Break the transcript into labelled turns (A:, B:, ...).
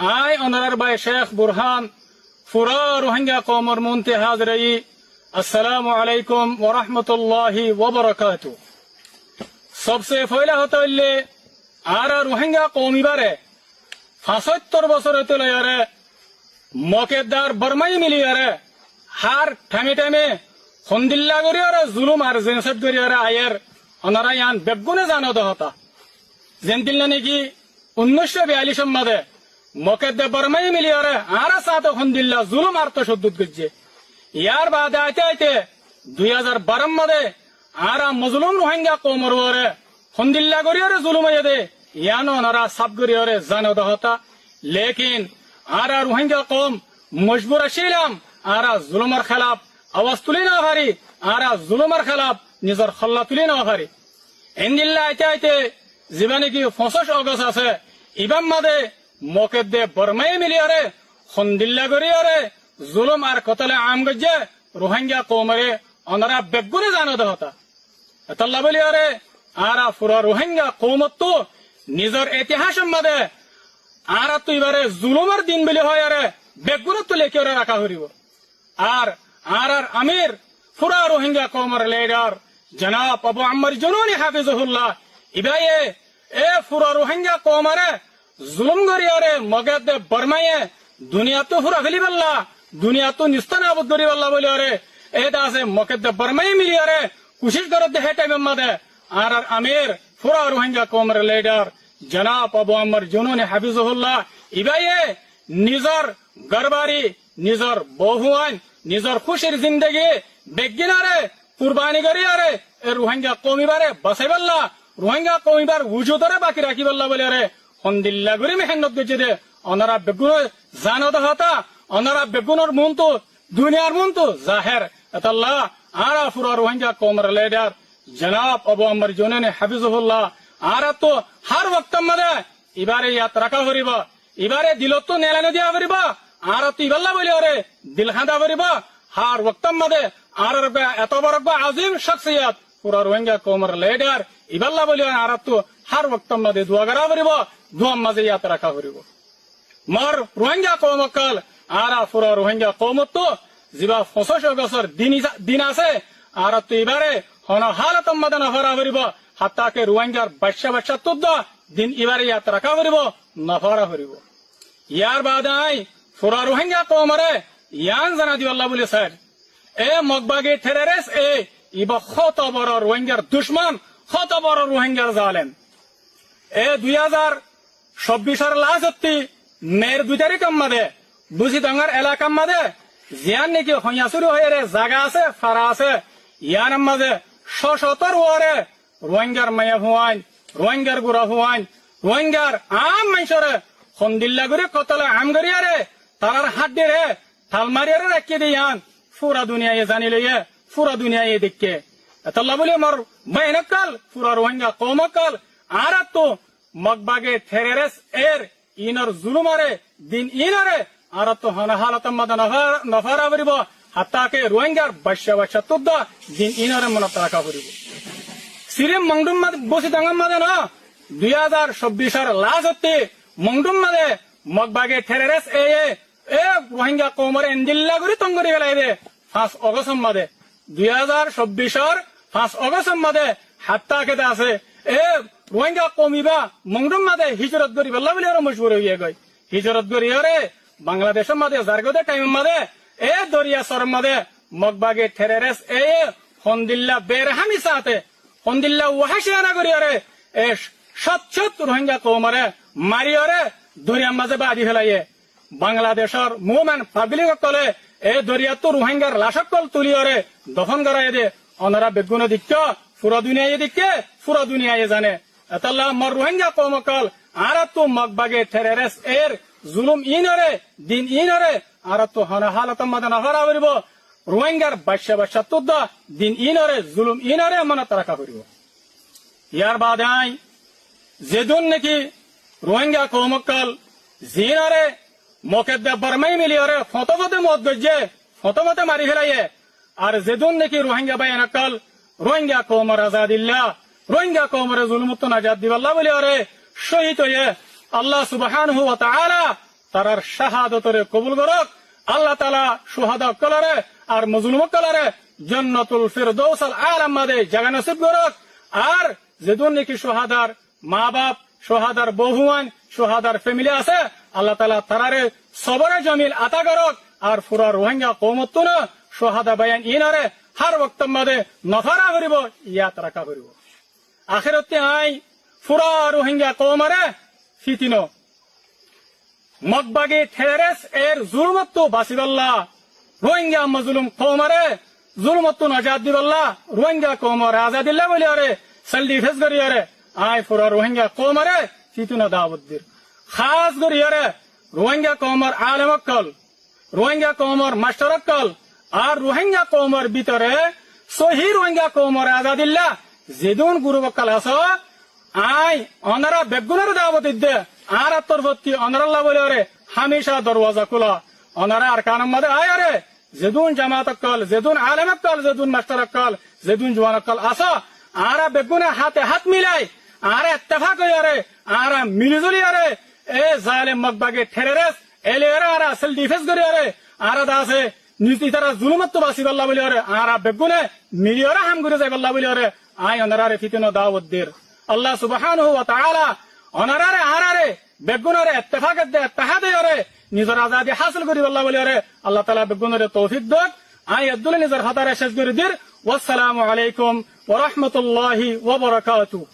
A: I honour ভাই শেখ বুরহান ফুরা রোহিঙ্গা কওমর মুনতে হাজরাই আসসালামু আলাইকুম ওয়া রাহমাতুল্লাহি ওয়া বারাকাতুহু। सबसे पहला होता है आरा रोहिंग्या कौमी बारे 75 বছর হতে লয়ারে মকেদার বর্মাই মিলিয়ারে হার ঠামে ঠামে হন্দিল্লা করিয়ারে জুলুম আর জেনসাইড করিয়ারে আয়ের অনারা ইয়ান বেগুনে জানো দহতা জেনতিল নাকি 1942 মধ্যে মকেদার বর্মাই মিলিয়ারে আরা সাত হন্দিল্লা জুলুম আর তো সদ্দুত করছে। ইয়ার বাদে আইতে আইতে 2012 মধ্যে आरा मजलूम रोहिंग्या कौमर वरे हंदिल्ला गरियारे जुलुम यदे यानो नरा सब गरियारे जानो दहता लेकिन आरा रोहिंग्या कौम मजबूर शिलाम आरा जुलुमर खिलाफ आवाज तुली ना हारी आरा जुलुमर खिलाफ निजर खल्ला तुली ना हारी इंदिल्ला आइते आइते जीवने की 25 अगस्त আছে ইবাম মাদে মকেদে বর্মাই মিলিয়ারে হন্দিল্লা गरियारे जुलुम আর কতলে আম গজে रोहिंग्या कौमरे অনারা বেগুনে জানো দহতা আল্লাহ বলি আরে আরা পুরা রোহিঙ্গা কওমত তো নিজের ইতিহাসের মধ্যে আরা তো এবারে জুলুমের দিন বলে হয় আরে বেগুনে তো লেখে রাখা হরিব আর আর আমির পুরা রোহিঙ্গা কওমের লিডার জনাব আবু আম্মার জুনুনি হাফিজুল্লাহ ইবায়ে এ পুরা রোহিঙ্গা কওমরে জুলুম করি আরে মগদে বর্মায়ে দুনিয়া তো পুরা ফেলি বল্লা দুনিয়া তো নিস্তানাবুদ করি বল্লা বলি আরে এটা আছে মগদে বর্মাই মিলি আরে कोशिश करते है टाइम मदे आर आमिर पूरा रोहिंग्या कौमर लीडर जनाब अबू अम्मर जुनून हाफिजुल्लाह इबाये निजर गरबारी निजर बहुआन निजर खुशिर जिंदगी बेगिनारे कुर्बानी करियारे ए रोहिंग्या कौमी बारे बसाइबल्ला रोहिंग्या कौमी बार वुजुदरे बाकी राखिबल्ला बोले रे हंदिल्ला गुरी मेहनत गजे दे अनरा बेगुन जानो दहता अनरा बेगुनर मुन तो दुनियार मुन तो जाहिर अतल्ला आरा पूरा रोहिंग्या कौमर लीडर जनाब अबू अम्मर जुनून हाफिजुल्लाह आरा तो हर वक्त मदे इबारे यात्रा का हरिबा इबारे दिलो तो नेलाने दिया हरिबा आरा तो इबल्ला बोले अरे दिल खांदा हरिबा हर वक्त मदे आरा बे एतो बरबा अजीम शख्सियत पूरा रोहिंग्या कौमर लीडर इबल्ला बोले आरा तो हर वक्त मदे दुआ करा हरिबा दुआ मजे यात्रा का हरिबा मर रोहिंग्या कौम कल आरा पूरा रोहिंग्या कौम तो जिबा 25 अगस्टर दिन আছে আর তো এবারে হন হালত মদে নফরা হরিব হাত্তাকে রোহিঙ্গার বাচ্চা তুদ্দ দিন এবারে যাত্রা কা হরিব নফরা হরিব ইয়ার বাদাই পুরা রোহিঙ্গা কওমরে ইয়ান জানা দি আল্লাহ বলে স্যার এ মগবাগে টেররিস্ট এ ইবা কত বড় রোহিঙ্গার দুশমন কত বড় রোহিঙ্গার জালেম এ 2026 এর লাস্টে মের 2 তারিখ মধ্যে বুঝি ডাঙ্গার এলাকা মধ্যে জিয়ান নাকি হইয়া শুরু হয়ে রে জায়গা আছে ফারা আছে ইয়ার মাঝে শশতর ওরে রোহিঙ্গার মায়া হুয়ান রোহিঙ্গার গুড়া হুয়ান রোহিঙ্গার আম মাইসরে হন্দিল্লা করে কতলে আম গড়িয়া রে তারার হাত দিয়ে রে থালমারিয়া রে রাখি দিয়ান পুরা দুনিয়ায় জানি লইয়ে পুরা দুনিয়ায় দেখকে আল্লাহ বলে মোর বাইনকাল পুরা রোহিঙ্গা কওমকাল আর তো মগবাগে টেররিস্ট এর ইনর জুলুমারে দিন ইনরে আর তো হন হালত মদে নফরা হরিব হাত্তাকে রোহিঙ্গার বাচ্চা তুদ্দ দিন ইনরে মনত রাখা হরিব সিরিম মংডুম মাদে বসি দাঙ্গাম মাদে না 2026 এর লাস্টে মংডুম মাদে মগবাগে টেররিস্ট এ রোহিঙ্গা কওমরে ইন্দিল্লা গুরি তঙ্গরি গলাই দে 5 অগস্ট মাদে 2026 এর 5 অগস্ট মাদে হাত্তাকে আছে এ রোহিঙ্গা কওমিবা মংডুম মাদে হিজরত করি বল্লা বলি আর মশহুর হইয়া গয় হিজরত করি আরে বাংলাদেশের মাঝে জারগদে টাইম মাঝে এ দরিয়া সর মাঝে মগবাগে টেররিস্ট এ হন্দিল্লা বেরহামি সাথে হন্দিল্লা ওয়াহাশিয়ানা করি আরে এ সচ্ছত রোহিঙ্গা কওমরে মারি আরে দরিয়ার মাঝে বাদি ফেলাইয়ে বাংলাদেশের মুভমেন্ট পাবলিক কলে এ দরিয়া তো রোহিঙ্গার লাশকল তুলি আরে দফন করাই দে অনারা বেগুন দিক্ক পুরা দুনিয়ায় দিক্কে পুরা দুনিয়ায় জানে আল্লাহ মর রোহিঙ্গা কওমকাল আর তো মগবাগে টেররিস্ট এর জুলুম ইনরে দিন ইনরে আর তো হন হালত মদে নফরা হরিব রোহিঙ্গার বাচ্চা তুদ্দ দিন ইনরে জুলুম ইনরে মনত রাখা হরিব ইয়ার বাদাই যেদুন নাকি রোহিঙ্গা কওমকাল জিনরে মকেদে বর্মাই মিলিয়রে ফতমতে মত গজে ফতমতে মারি ফেলাইয়ে আর যেদুন নাকি রোহিঙ্গা বাইনকাল রোহিঙ্গা কওমর আজাদিল্লাহ রোহিঙ্গা কওমরে জুলুমত নাজাত দিবাল্লাহ বলি আরে শহীদ হয়ে আল্লাহ সুবহানাহু ওয়া তাআলা তারার শাহাদতরে কবুল করক আল্লাহ তাআলা শুহাদা কলারে আর মজলুম কলারে জান্নাতুল ফিরদৌস আল আলা মাদে জায়গা নসিব করক আর যেদুন নাকি শুহাদার মা বাপ শুহাদার বহুয়ান শুহাদার ফ্যামিলি আছে আল্লাহ তাআলা তারারে সবরে জমিল আতা করক আর পুরা রোহিঙ্গা কওমতুন শুহাদা বায়ান ইনারে হর ওয়াক্ত মাদে নফারা করিব ইয়াত রাখা করিব আখিরাতে আই পুরা রোহিঙ্গা কওমরে ফিতিনো মগবাগে ঠেরেস এর জুলমত বাসিবাল্লাহ রোহিঙ্গা মজলুম কওমরে জুলমত আজাদ দিবাল্লাহ রোহিঙ্গা কওমর আজাদিল্লাহ বলি আরে সলদি ফেস করি আরে আই পুরা রোহিঙ্গা কওমরে ফিতিনো দাওয়াত দির খাস করি আরে রোহিঙ্গা কওমর আলেম অকল রোহিঙ্গা কওমর মাস্টার অকল আর রোহিঙ্গা কওমর ভিতরে সহি রোহিঙ্গা কওমর আজাদিল্লাহ যেদুন গুরু বকাল আছো আই অনারা বেগুনের দাওয়াত দে আর তরফতি অনারাল্লাহ বলে আরে হামেশা দরওয়াজা খোলা অনারা আর কানম মাদে আয় আরে যেদুন জামাত অকল যেদুন আলেম অকল যেদুন মাস্টার অকল যেদুন জওয়ান অকল আছো আর বেগুনে হাতে হাত মিলাই আর ইত্তেফাক হই আরে আর মিলিজুলি আরে এ জালেম মগবাগে ঠেরেরেস এলে আর আসল ডিফেন্স করি আরে আর দাসে নীতি তারা জুলুমত বাসিবাল্লাহ বলি আরে আর বেগুনে মিলিয়রা হাম করে যাইবাল্লাহ বলি আরে আই অনারারে ফিতিনো দাওয়াত দির আল্লাহ সুবহানাহু ওয়া তাআলা অনারারে আরারে বেগুনরে ইত্তেফাক দে ইত্তেহাদে আরে নিজের আজাদি হাসিল করি আল্লাহ বলি আরে আল্লাহ তাআলা বেগুনরে তৌফিক দেক আই আব্দুল নিজের হাতারে শেষ করে দির ওয়াসসালামু আলাইকুম ওয়া রাহমাতুল্লাহি ওয়া বারাকাতুহু